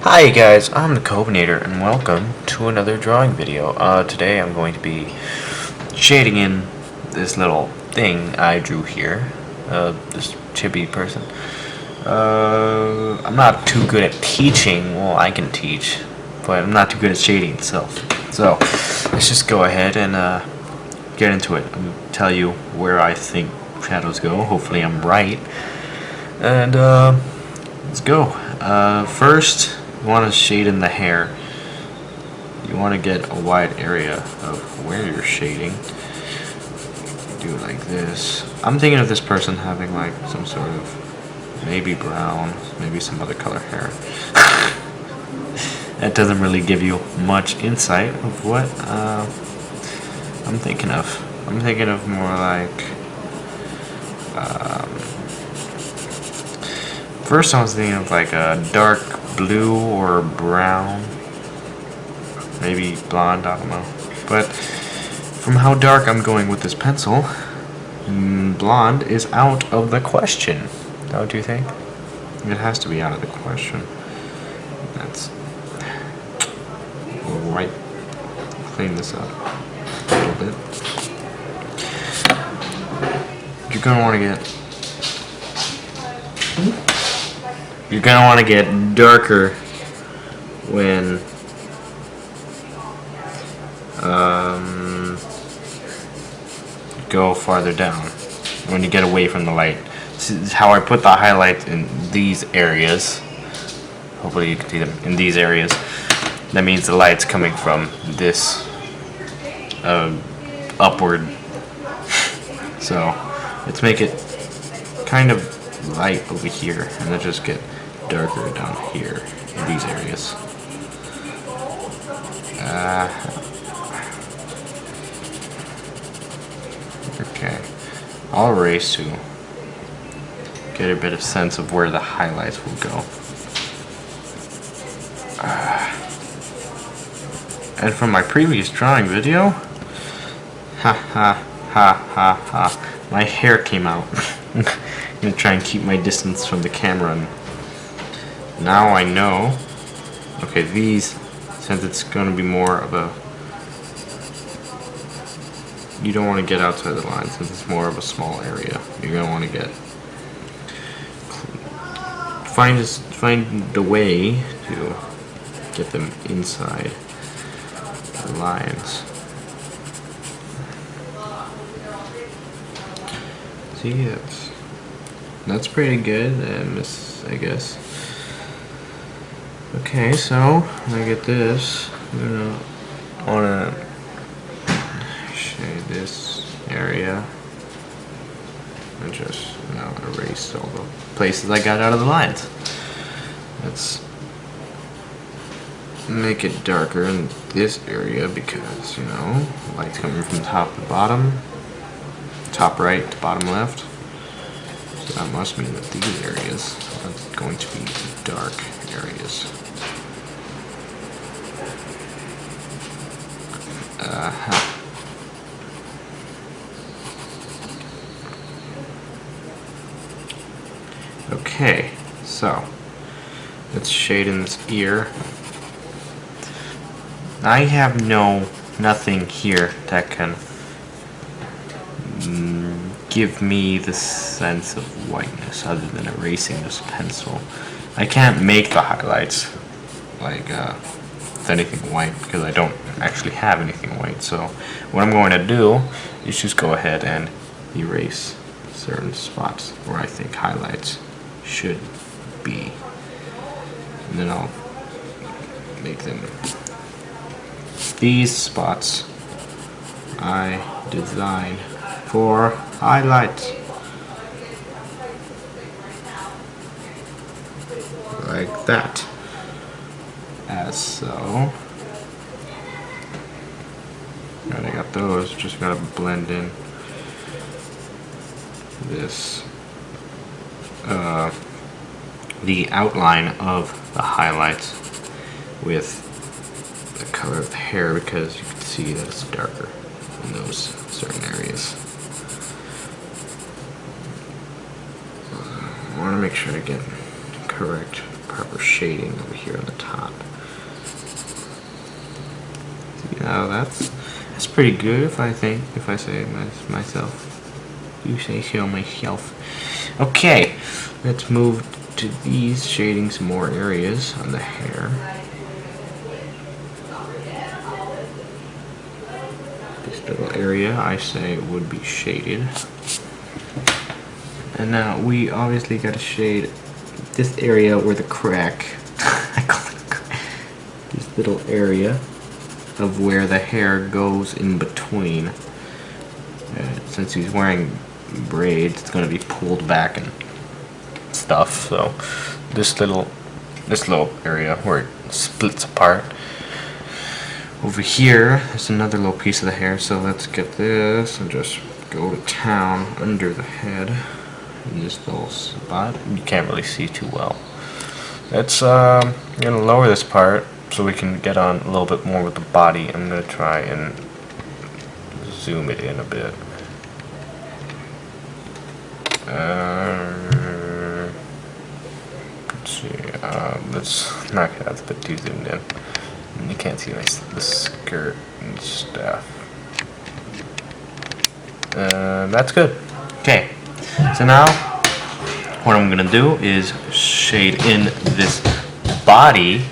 Hi guys, I'm the Kobinator and welcome to another drawing video. Today I'm going to be shading in this little thing I drew here, this chibi person. I'm not too good at teaching, well I can teach, but I'm not too good at shading itself. So let's just go ahead and get into it. I'm going to tell you where I think shadows go, hopefully I'm right. And let's go. First, you want to shade in the hair. You want to get a wide area of where you're shading. Do it like this. I'm thinking of this person having like some sort of maybe brown, maybe some other color hair. That doesn't really give you much insight of what I'm thinking of. I'm thinking of more like first I was thinking of like a dark blue or brown, maybe blonde, I don't know. But from how dark I'm going with this pencil, blonde is out of the question. Don't you think? It has to be out of the question. That's right. Clean this up a little bit. You're gonna want to get darker when go farther down, when you get away from the light. This is how I put the highlights in these areas. Hopefully you can see them in these areas. That means the light's coming from this upward. So let's make it kind of light over here and then just get darker down here in these areas. Okay, I'll erase to get a bit of sense of where the highlights will go. And from my previous drawing video, my hair came out. I'm gonna try and keep my distance from the camera. And now I know. Okay, these, since it's gonna be more of a, you don't want to get outside the line since it's more of a small area. You're gonna want to get find the way to get them inside the lines. See, that's pretty good, I guess. Okay, so when I get this, I'm gonna wanna shade this area and just now erase all the places I got out of the lines. Let's make it darker in this area because, you know, light's coming from top to bottom, top right to bottom left. So that must mean that these areas are going to be dark areas. Okay, so let's shade in this ear. I have nothing here that can give me the sense of whiteness other than erasing this pencil. I can't make the highlights like with anything white because I don't actually have anything white. So what I'm going to do is just go ahead and erase certain spots where I think highlights should be, and then I'll make them. These spots I designed for highlights, like that, as so. Alright, I got those, just gotta blend in this the outline of the highlights with the color of the hair, because you can see that it's darker in those certain areas. I want to make sure I get correct proper shading over here on the top. See how that's pretty good if I say myself. You say so myself. Okay, let's move to these, shading some more areas on the hair. This little area I say would be shaded. And now we obviously got to shade this area where the crack, I call it a crack, this little area of where the hair goes in between. Since he's wearing braids, it's going to be pulled back and stuff. So this little area where it splits apart. Over here, there's another little piece of the hair. So let's get this and just go to town under the head in this little spot. You can't really see too well. Let's I'm gonna lower this part so we can get on a little bit more with the body. I'm gonna try and zoom it in a bit. Let's see. Let's knock it out a bit too zoomed in. And you can't see the skirt and stuff. That's good. Okay. So now, what I'm gonna do is shade in this body.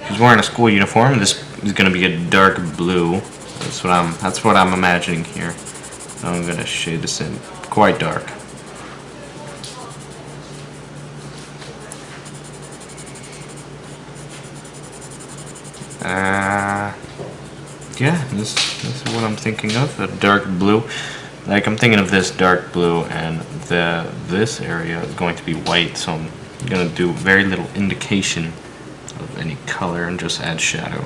He's wearing a school uniform. This is gonna be a dark blue. That's what I'm imagining here. So I'm gonna shade this in quite dark. Yeah, this is what I'm thinking of, a dark blue. Like, I'm thinking of this dark blue, and this area is going to be white, so I'm going to do very little indication of any color and just add shadow.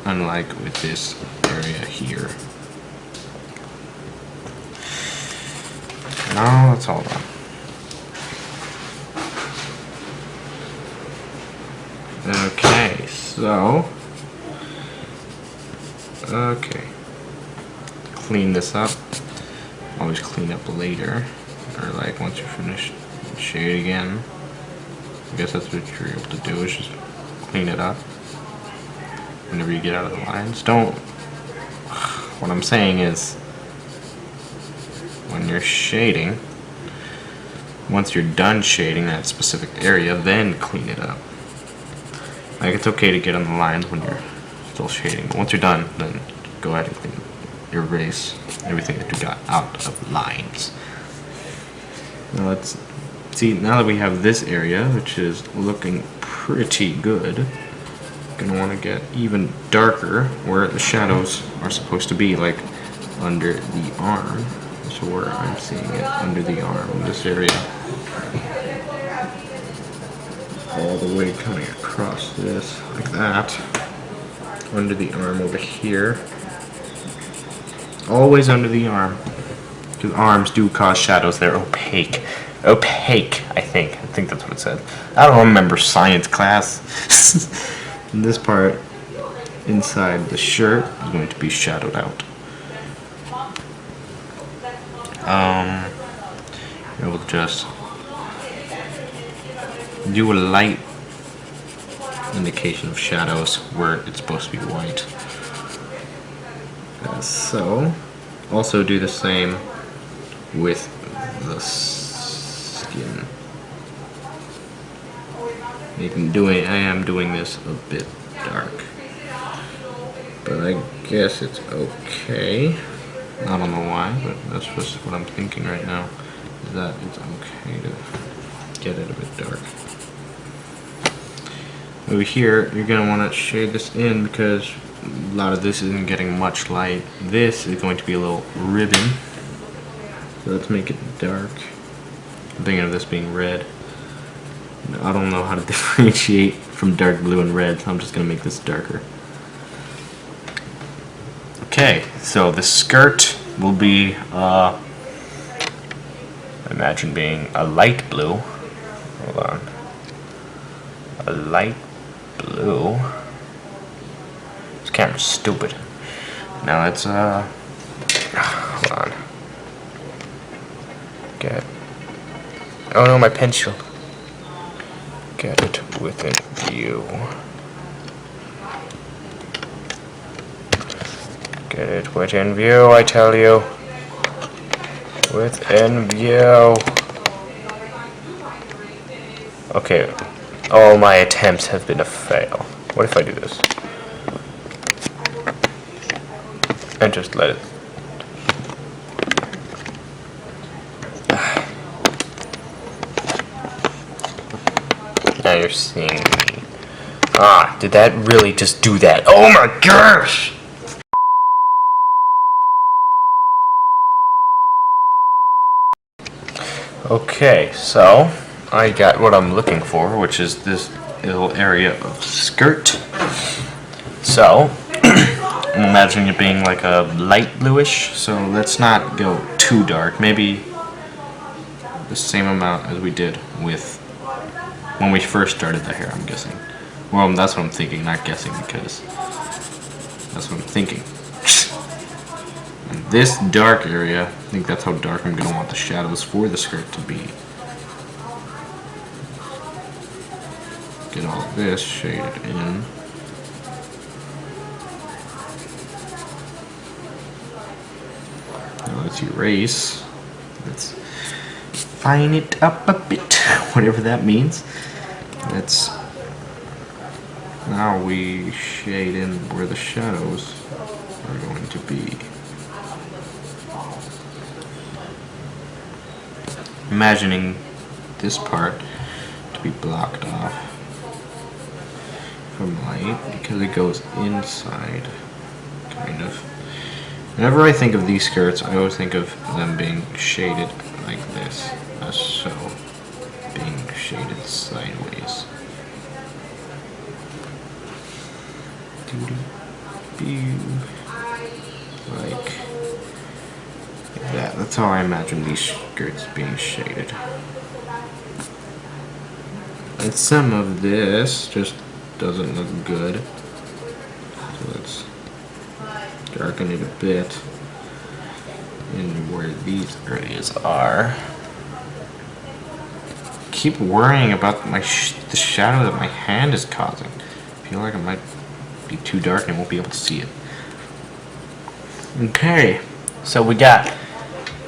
Unlike with this area here. Now that's all done. Okay, so... Okay. Clean this up. Always clean up later. Or like once you're finished, shade again. I guess that's what you're able to do, is just clean it up. Whenever you get out of the lines. Don't... What I'm saying is, when you're shading, once you're done shading that specific area, then clean it up. Like, it's okay to get on the lines when you're still shading, but once you're done, then go ahead and clean, erase everything that you got out of lines. Now let's see, now that we have this area, which is looking pretty good, gonna want to get even darker where the shadows are supposed to be, like under the arm. So where I'm seeing it, under the arm, this area. All the way coming across this, like that. Under the arm over here. Always under the arm. Because arms do cause shadows. They're opaque. Opaque, I think. I think that's what it said. I don't remember science class. And this part, inside the shirt, is going to be shadowed out. It will just do a light indication of shadows where it's supposed to be white. So, also do the same with the skin. I am doing this a bit dark, but I guess it's okay. I don't know why, but that's just what I'm thinking right now, is that it's okay to get it a bit dark. Over here, you're going to want to shade this in because a lot of this isn't getting much light. This is going to be a little ribbon. So let's make it dark. I'm thinking of this being red. I don't know how to differentiate from dark blue and red, so I'm just going to make this darker. Okay, so the skirt will be, imagine being a light blue. Hold on. A light blue. This camera's stupid. Now let's, hold on. Get Oh no, my pencil. Get it within view. Get it within view, I tell you. Within view. Okay. All my attempts have been a fail. What if I do this? And just let it. Now you're seeing me. Ah, did that really just do that? Oh my gosh! Okay, so I got what I'm looking for, which is this little area of skirt. So, I'm imagining it being like a light bluish, so let's not go too dark. Maybe the same amount as we did with when we first started the hair, I'm guessing. Well, that's what I'm thinking, not guessing, because that's what I'm thinking. And this dark area, I think that's how dark I'm going to want the shadows for the skirt to be. Get all of this shaded in. Now let's erase. Let's fine it up a bit, whatever that means. Let's now we shade in where the shadows are going to be. Imagining this part to be blocked off from light because it goes inside, kind of. Whenever I think of these skirts, I always think of them being shaded like this, as so, being shaded sideways. Like that. That's how I imagine these skirts being shaded. And some of this just doesn't look good. So let's darken it a bit in where these areas are. Keep worrying about the shadow that my hand is causing. I feel like it might be too dark and I won't be able to see it. Okay, so we got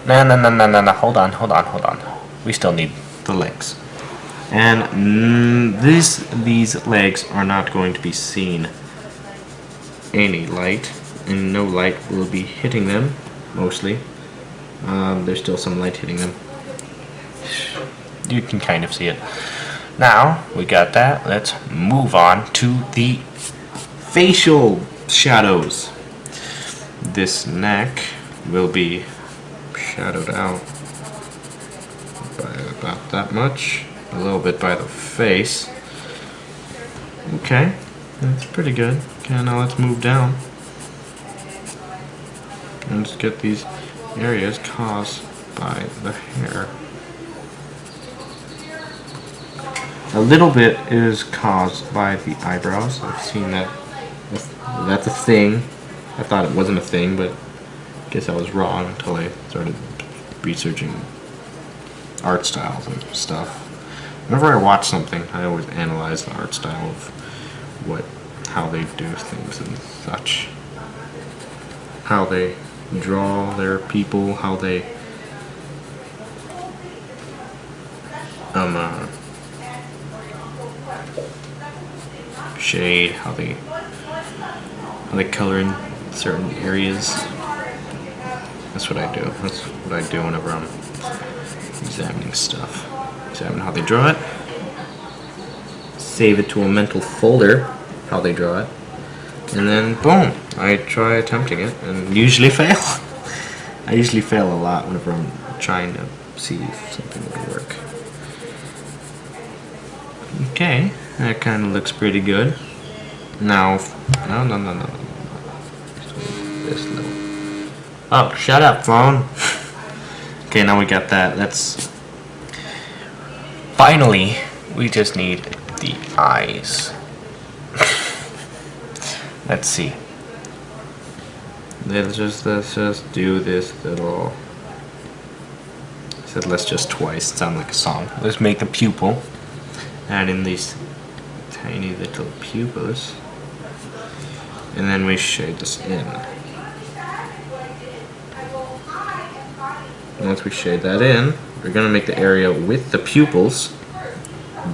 no, hold on. We still need the legs. And these legs are not going to be seen any light, and no light will be hitting them, mostly. There's still some light hitting them. You can kind of see it. Now, we got that. Let's move on to the facial shadows. This neck will be shadowed out by about that much. A little bit by the face. Okay, that's pretty good. Okay, now let's move down. And just get these areas caused by the hair. A little bit is caused by the eyebrows. I've seen that. That's a thing. I thought it wasn't a thing, but I guess I was wrong until I started researching art styles and stuff. Whenever I watch something, I always analyze the art style of how they do things and such. How they draw their people, how they shade, how they color in certain areas. That's what I do. That's what I do whenever I'm examining stuff. Examine how they draw it. Save it to a mental folder, how they draw it. And then boom, I try attempting it and usually fail. I usually fail a lot whenever I'm trying to see if something will work. Okay, that kind of looks pretty good. Now, no. This level. Oh, shut up, phone. Okay, now we got that. Let's. Finally, we just need the eyes. Let's see. Let's just do this little said let's just twice. It sounds like a song. Let's make a pupil. Add in these tiny little pupils. And then we shade this in. Once we shade that in, we're going to make the area with the pupils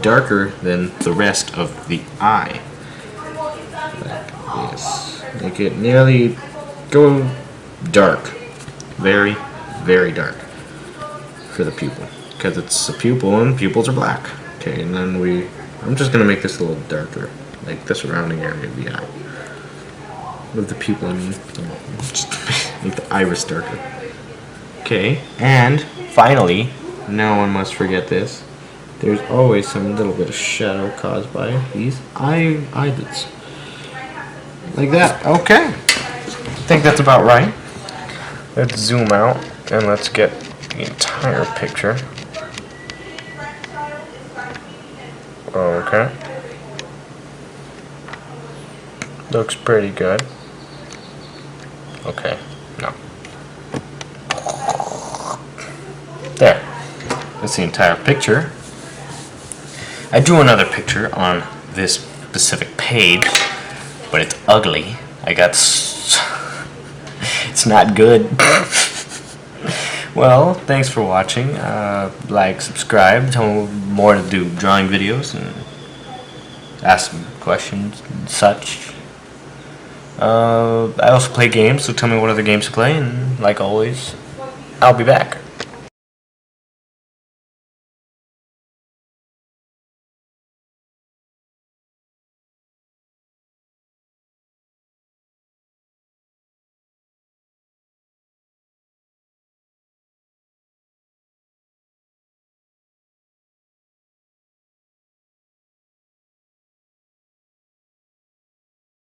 darker than the rest of the eye. Like this. Make it nearly go dark. Very, very dark for the pupil. Because it's a pupil and pupils are black. Okay, and then I'm just going to make this a little darker. Like the surrounding area of the eye. With the pupil, I mean. Just make the iris darker. Okay, and finally, no one must forget this. There's always some little bit of shadow caused by these eyelids. Like that. Okay. I think that's about right. Let's zoom out and let's get the entire picture. Okay. Looks pretty good. Okay. No. There. That's the entire picture. I drew another picture on this specific page, but it's ugly. It's not good. Well, thanks for watching. Like, subscribe, tell me more to do drawing videos and ask some questions and such. I also play games, so tell me what other games to play, and like always, I'll be back.